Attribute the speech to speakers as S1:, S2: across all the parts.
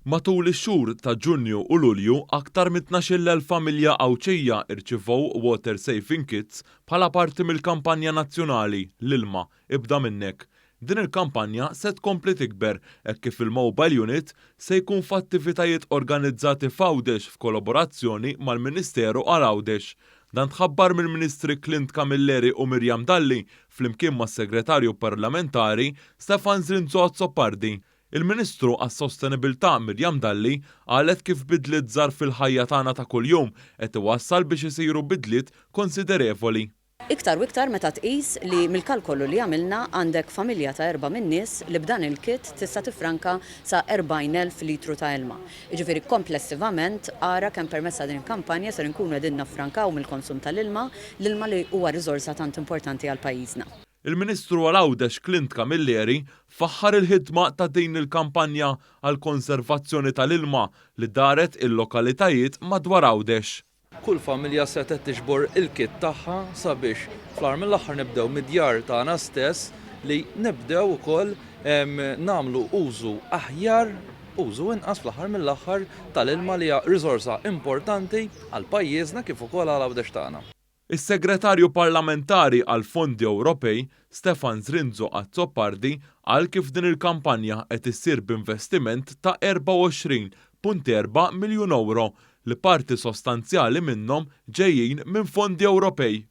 S1: Matul ix-xhur ta' Ġunju u Lulju aktar minn 12,000 familja Awċija irċivew Water Saving Kits bħala parti mill-kampanja nazzjonali l-ilma ibda minnek. Din il-kampanja se tkompli tikber hekk kif il-Mobile Unit se jkun f'attivitajiet organizzati f'Għawdex f'kollaborazzjoni mal-Ministeru għal Għawdex. Dan tħabbar mill-Ministri Clint Camilleri u Mirjam Dalli flimkien mas-Segretarju Parlamentari Stefan Zrinzo Azzopardi. Il-Ministru għas-Sostenibilità Mirjam Dalli qalet kif bidliet żgħar fil-ħajja tagħna ta' kuljum qed iwassal biex isiru bidliet konsiderevoli.
S2: Iktar u iktar meta tqis li mill-kalkolu li għamilna għandek familja ta' 4 min-nies li b'dan il-kit tista' tifranka sa 40,000 litru ta' ilma. Jiġifieri komplessivament ara kemm permezz din il-kampanja ser inkunu qegħdin naffrankaw mill-konsum tal-ilma, l-ilma li huwa riżorsa tant importanti għal pajjiżna.
S1: Il-Ministru għal Għawdex Clint Camilleri faħħar il-ħidma ta' din il-kampanja għal konservazzjoni tal-ilma li daret il-lokalitajiet madwar Għawdex.
S3: Kull familja se tiġbor il-kit tagħha sabiex fl-aħħar mill-aħħar nibdew mid-djar tagħna stess li nibdew ukoll nagħmlu użu aħjar użu inqas fl-aħħar mill-aħħar tal-ilma li hija riżorsa importanti għal pajjiżna kif ukoll għal Għawdex tagħna.
S1: Is-Segretarju Parlamentari għal Fondi Ewropej, Stefan Zrinzo Azzopardi, qal kif din il-kampanja qed issir b'investiment ta' 24.4 miljun euro li parti sostanzjali minnhom ġejjin minn fondi Ewropej.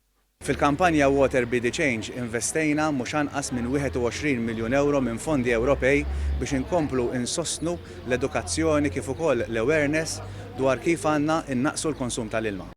S4: Fil-kampanja Water Be the Change investejna mhux anqas minn 21 miljun euro minn fondi Ewropej biex inkomplu insostnu l-edukazzjoni kif ukoll l-awareness dwar kif għandna innaqsu l-konsum tal-ilma.